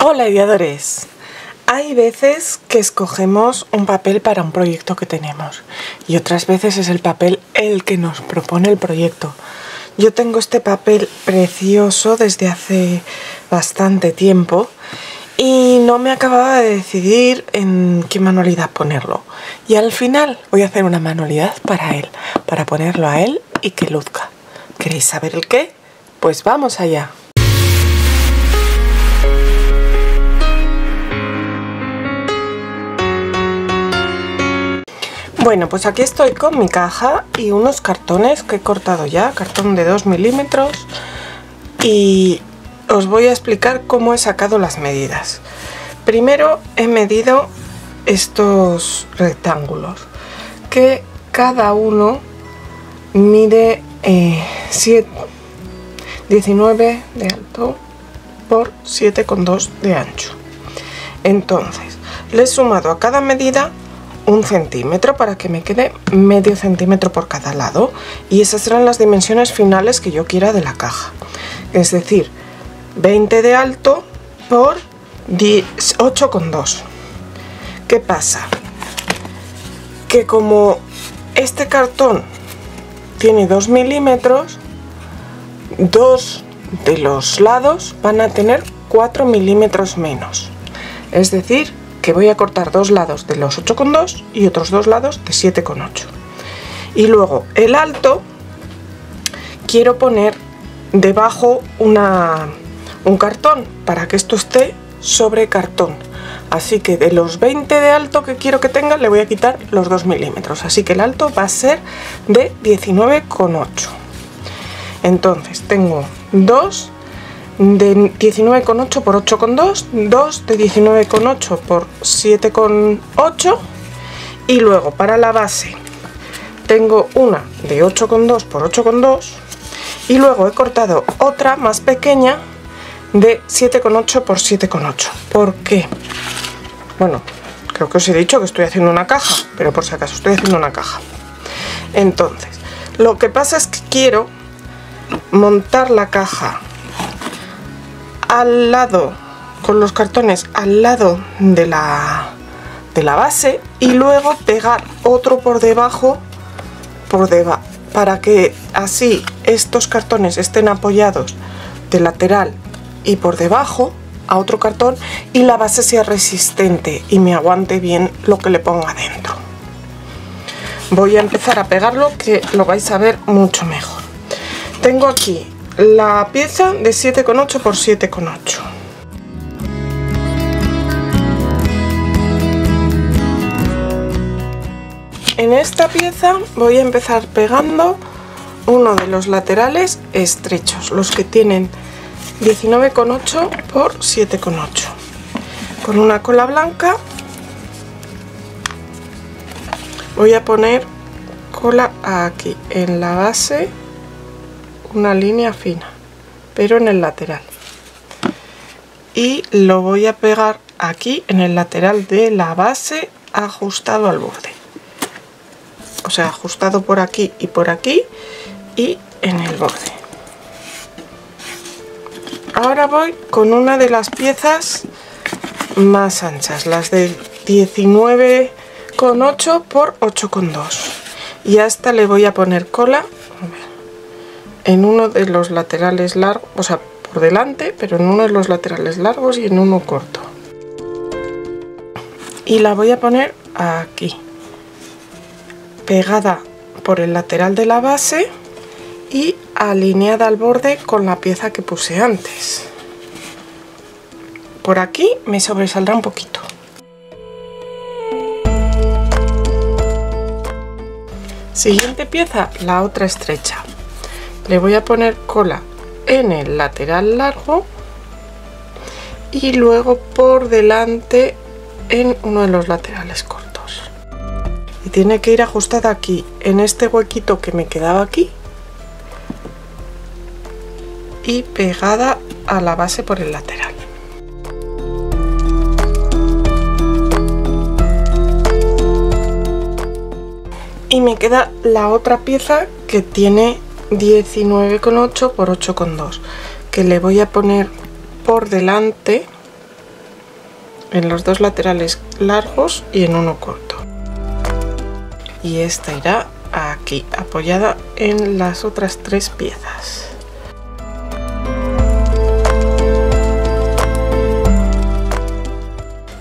Hola ideadores, hay veces que escogemos un papel para un proyecto que tenemos y otras veces es el papel el que nos propone el proyecto. Yo tengo este papel precioso desde hace bastante tiempo y no me acababa de decidir en qué manualidad ponerlo, y al final voy a hacer una manualidad para él, para ponerlo a él y que luzca. ¿Queréis saber el qué? Pues vamos allá. Bueno, pues aquí estoy con mi caja y unos cartones que he cortado ya, cartón de 2 milímetros, y os voy a explicar cómo he sacado las medidas. Primero he medido estos rectángulos, que cada uno mide 19 de alto por 7,2 de ancho. Entonces, le he sumado a cada medida 1 centímetro para que me quede medio centímetro por cada lado, y esas serán las dimensiones finales que yo quiera de la caja, es decir, 20 de alto por 8,2. ¿Qué pasa? Que como este cartón tiene 2 milímetros, dos de los lados van a tener 4 milímetros menos, es decir, que voy a cortar dos lados de los 8,2 y otros dos lados de 7,8. Y luego el alto quiero poner debajo un cartón para que esto esté sobre cartón. Así que de los 20 de alto que quiero que tenga le voy a quitar los 2 milímetros. Así que el alto va a ser de 19,8. Entonces tengo 2 de 19,8 por 8,2, 2 de 19,8 por 7,8, y luego para la base tengo una de 8,2 por 8,2, y luego he cortado otra más pequeña de 7,8 por 7,8. ¿Por qué? Bueno, creo que os he dicho que estoy haciendo una caja, pero por si acaso estoy haciendo una caja. Entonces, lo que pasa es que quiero montar la caja al lado, con los cartones al lado de la base, y luego pegar otro por debajo, para que así estos cartones estén apoyados de lateral y por debajo a otro cartón, y la base sea resistente y me aguante bien lo que le ponga dentro. Voy a empezar a pegarlo, que lo vais a ver mucho mejor. Tengo aquí la pieza de 7,8 por 7,8. En esta pieza voy a empezar pegando uno de los laterales estrechos, los que tienen 19,8 por 7,8. Con una cola blanca voy a poner cola aquí en la base, una línea fina, pero en el lateral, y lo voy a pegar aquí en el lateral de la base, ajustado al borde, o sea, ajustado por aquí y en el borde. Ahora voy con una de las piezas más anchas, las de 19,8 por 8,2, y a esta le voy a poner cola en uno de los laterales largos, o sea, por delante, pero en uno de los laterales largos y en uno corto. Y la voy a poner aquí, pegada por el lateral de la base y alineada al borde con la pieza que puse antes. Por aquí me sobresaldrá un poquito. Siguiente pieza, la otra estrecha. Le voy a poner cola en el lateral largo y luego por delante en uno de los laterales cortos. Y tiene que ir ajustada aquí, en este huequito que me quedaba aquí, y pegada a la base por el lateral. Y me queda la otra pieza que tiene 19,8 por 8,2, que le voy a poner por delante en los dos laterales largos y en uno corto. Y esta irá aquí, apoyada en las otras 3 piezas.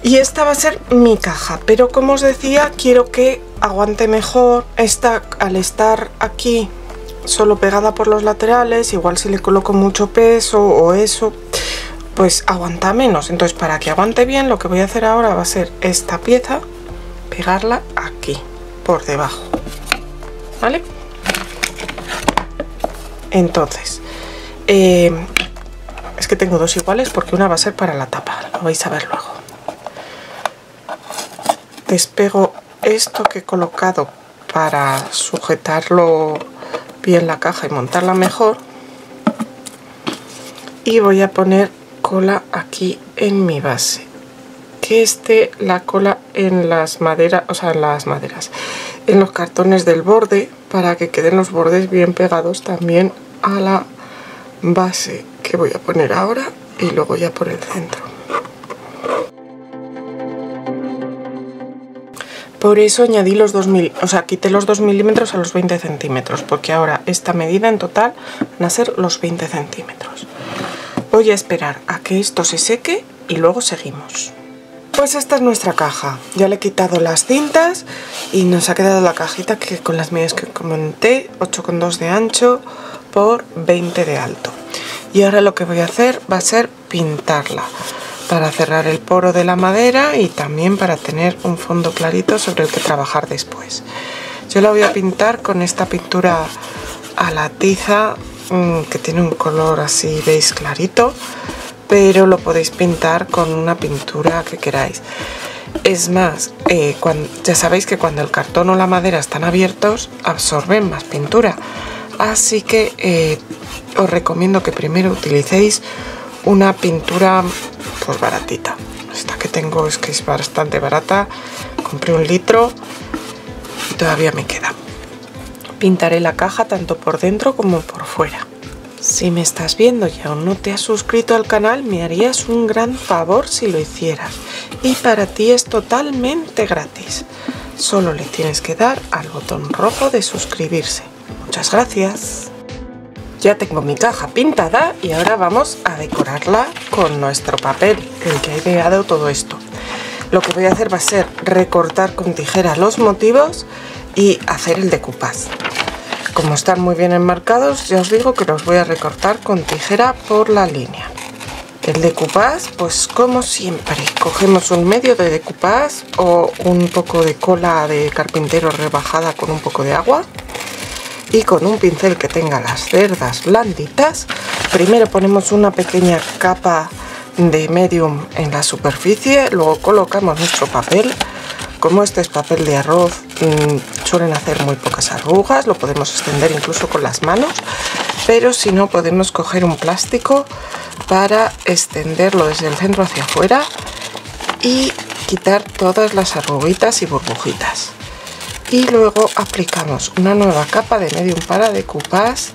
Y esta va a ser mi caja, pero como os decía, quiero que aguante mejor. Esta, al estar aquí solo pegada por los laterales, igual si le coloco mucho peso o eso, pues aguanta menos. Entonces, para que aguante bien, lo que voy a hacer ahora va a ser esta pieza, pegarla aquí, por debajo, ¿vale? Entonces, es que tengo 2 iguales porque una va a ser para la tapa, lo vais a ver luego. Despego esto que he colocado para sujetarlo bien la caja y montarla mejor, y voy a poner cola aquí en mi base, que esté la cola en las maderas, o sea, en las maderas, en los cartones del borde, para que queden los bordes bien pegados también a la base que voy a poner ahora y luego ya por el centro. Por eso añadí los 2 milímetros, o sea, quité los 2 milímetros a los 20 centímetros, porque ahora esta medida en total van a ser los 20 centímetros. Voy a esperar a que esto se seque y luego seguimos. Pues esta es nuestra caja. Ya le he quitado las cintas y nos ha quedado la cajita que con las medidas que comenté, 8,2 de ancho por 20 de alto. Y ahora lo que voy a hacer va a ser pintarla, para cerrar el poro de la madera y también para tener un fondo clarito sobre el que trabajar después. Yo la voy a pintar con esta pintura a la tiza, que tiene un color así beige clarito, pero lo podéis pintar con una pintura que queráis. Es más, ya sabéis que cuando el cartón o la madera están abiertos absorben más pintura, así que os recomiendo que primero utilicéis una pintura pues baratita. Esta que tengo es que es bastante barata, compré 1 litro y todavía me queda. Pintaré la caja tanto por dentro como por fuera. Si me estás viendo y aún no te has suscrito al canal, me harías un gran favor si lo hicieras, y para ti es totalmente gratis. Solo le tienes que dar al botón rojo de suscribirse. Muchas gracias. Ya tengo mi caja pintada y ahora vamos a decorarla con nuestro papel, el que ha ideado todo esto. Lo que voy a hacer va a ser recortar con tijera los motivos y hacer el decoupage. Como están muy bien enmarcados, ya os digo que los voy a recortar con tijera por la línea. El decoupage, pues como siempre, cogemos un medio de decoupage o un poco de cola de carpintero rebajada con un poco de agua. Y con un pincel que tenga las cerdas blanditas, primero ponemos una pequeña capa de medium en la superficie, luego colocamos nuestro papel. Como este es papel de arroz, suelen hacer muy pocas arrugas, lo podemos extender incluso con las manos, pero si no podemos coger un plástico para extenderlo desde el centro hacia afuera y quitar todas las arruguitas y burbujitas. Y luego aplicamos una nueva capa de medium para decoupage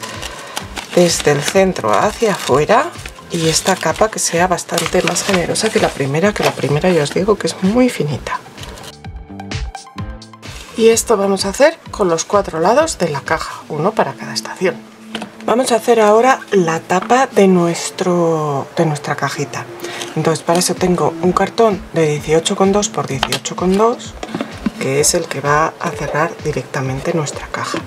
desde el centro hacia afuera, y esta capa que sea bastante más generosa que la primera ya os digo que es muy finita. Y esto vamos a hacer con los 4 lados de la caja, uno para cada estación. Vamos a hacer ahora la tapa de nuestra cajita. Entonces, para eso tengo un cartón de 18,2 por 18,2, que es el que va a cerrar directamente nuestra caja.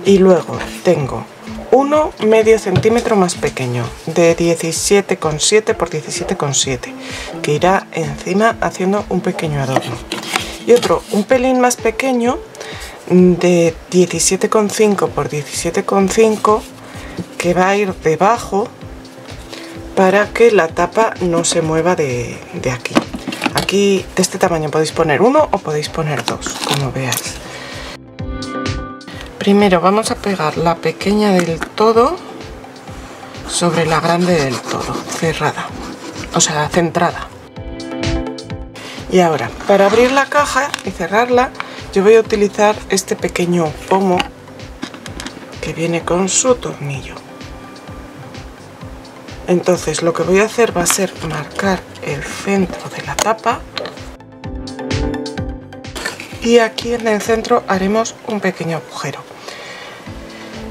Y luego tengo uno medio centímetro más pequeño, de 17,7 por 17,7, que irá encima haciendo un pequeño adorno. Y otro un pelín más pequeño, de 17,5 por 17,5, que va a ir debajo para que la tapa no se mueva de aquí. Aquí de este tamaño podéis poner uno o podéis poner dos, como veáis. Primero vamos a pegar la pequeña del todo sobre la grande del todo, cerrada, o sea, centrada. Y ahora, para abrir la caja y cerrarla, yo voy a utilizar este pequeño pomo que viene con su tornillo. Entonces lo que voy a hacer va a ser marcar el centro de la tapa y aquí en el centro haremos un pequeño agujero.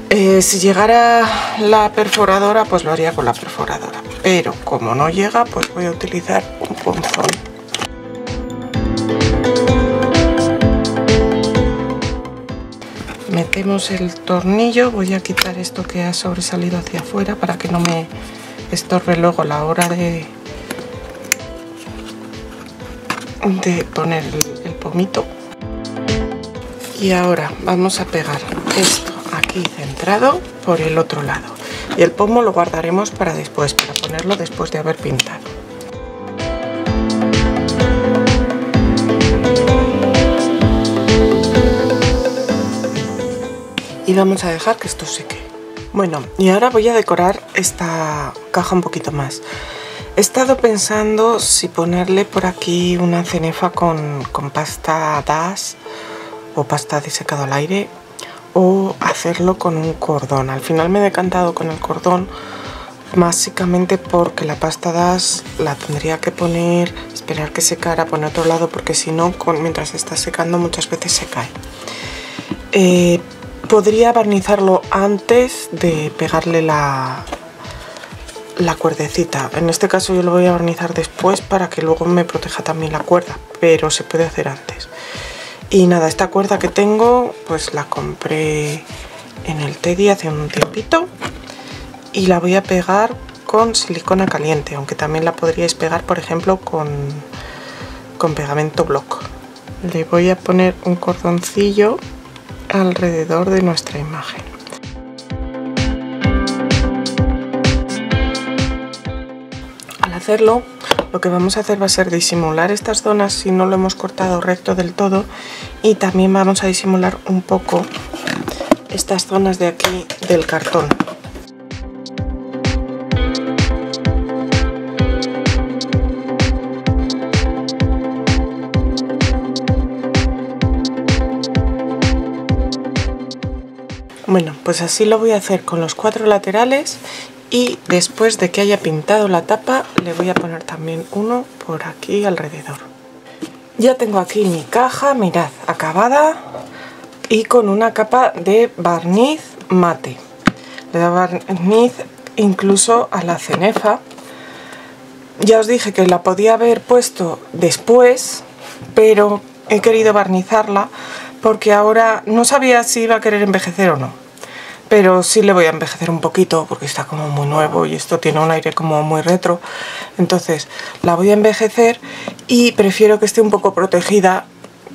Si llegara la perforadora, pues lo haría con la perforadora, pero como no llega, pues voy a utilizar un punzón. Metemos el tornillo, voy a quitar esto que ha sobresalido hacia afuera para que no me estorbe luego la hora de poner el pomito. Y ahora vamos a pegar esto aquí centrado por el otro lado y el pomo lo guardaremos para después, para ponerlo después de haber pintado. Y vamos a dejar que esto seque. Bueno, y ahora voy a decorar esta caja un poquito más. He estado pensando si ponerle por aquí una cenefa con pasta dash o pasta de secado al aire, o hacerlo con un cordón. Al final me he decantado con el cordón, básicamente porque la pasta dash la tendría que poner, esperar que secara, poner otro lado, porque si no, mientras está secando muchas veces se cae. Podría barnizarlo antes de pegarle la cuerdecita. En este caso yo lo voy a barnizar después para que luego me proteja también la cuerda, pero se puede hacer antes. Y nada, esta cuerda que tengo pues la compré en el Teddy hace un tiempito y la voy a pegar con silicona caliente, aunque también la podríais pegar por ejemplo con pegamento block. Le voy a poner un cordoncillo alrededor de nuestra imagen. Al hacerlo, lo que vamos a hacer va a ser disimular estas zonas si no lo hemos cortado recto del todo, y también vamos a disimular un poco estas zonas de aquí del cartón. Bueno, pues así lo voy a hacer con los 4 laterales y después de que haya pintado la tapa le voy a poner también uno por aquí alrededor. Ya tengo aquí mi caja, mirad, acabada y con una capa de barniz mate. Le da barniz incluso a la cenefa. Ya os dije que la podía haber puesto después, pero he querido barnizarla porque ahora no sabía si iba a querer envejecer o no, pero sí le voy a envejecer un poquito porque está como muy nuevo y esto tiene un aire como muy retro. Entonces la voy a envejecer y prefiero que esté un poco protegida,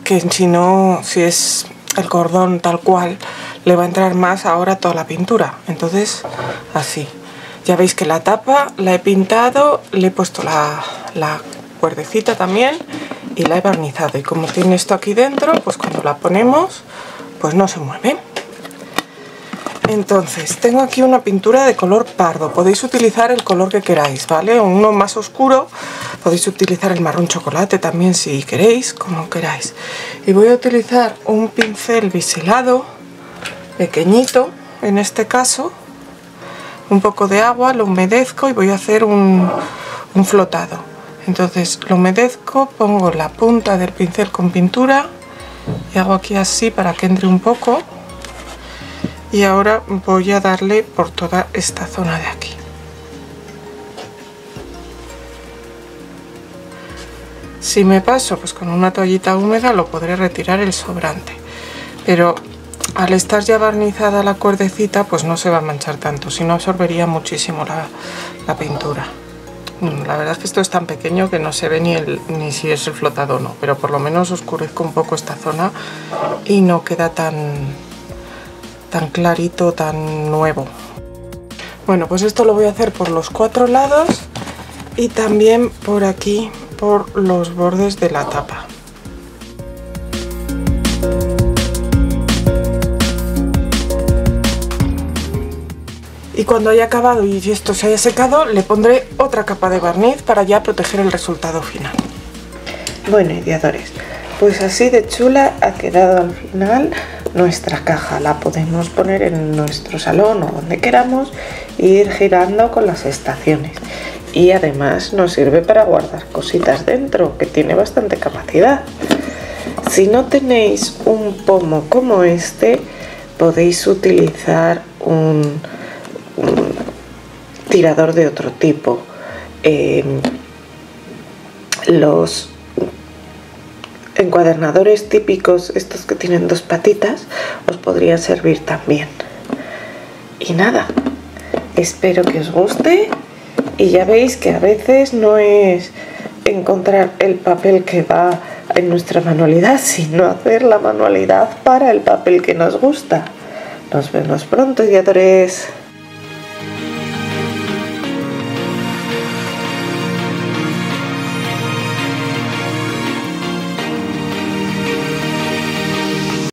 que si no, si es el cordón tal cual, le va a entrar más ahora toda la pintura. Entonces así, ya veis que la tapa la he pintado, le he puesto la cuerdecita también y la he barnizado, y como tiene esto aquí dentro, pues cuando la ponemos pues no se mueve. Entonces tengo aquí una pintura de color pardo, podéis utilizar el color que queráis, ¿vale? Uno más oscuro, podéis utilizar el marrón chocolate también si queréis, como queráis. Y voy a utilizar un pincel biselado pequeñito, en este caso, un poco de agua, lo humedezco y voy a hacer un flotado. Entonces lo humedezco, pongo la punta del pincel con pintura y hago aquí así para que entre un poco, y ahora voy a darle por toda esta zona de aquí. Si me paso pues con una toallita húmeda lo podré retirar el sobrante, pero al estar ya barnizada la cuerdecita pues no se va a manchar tanto, si no absorbería muchísimo la pintura. La verdad es que esto es tan pequeño que no se ve ni si es el flotado o no, pero por lo menos oscurezco un poco esta zona y no queda tan clarito, tan nuevo. Bueno, pues esto lo voy a hacer por los 4 lados y también por aquí, por los bordes de la tapa. Y cuando haya acabado y esto se haya secado, le pondré otra capa de barniz para ya proteger el resultado final. Bueno, ideadores, pues así de chula ha quedado al final. nuestra caja. La podemos poner en nuestro salón o donde queramos e ir girando con las estaciones. Y además nos sirve para guardar cositas dentro, que tiene bastante capacidad. Si no tenéis un pomo como este, podéis utilizar un tirador de otro tipo. Los encuadernadores típicos, estos que tienen dos patitas, os podrían servir también. Y nada, espero que os guste. Y ya veis que a veces no es encontrar el papel que va en nuestra manualidad, sino hacer la manualidad para el papel que nos gusta. Nos vemos pronto, ideadores.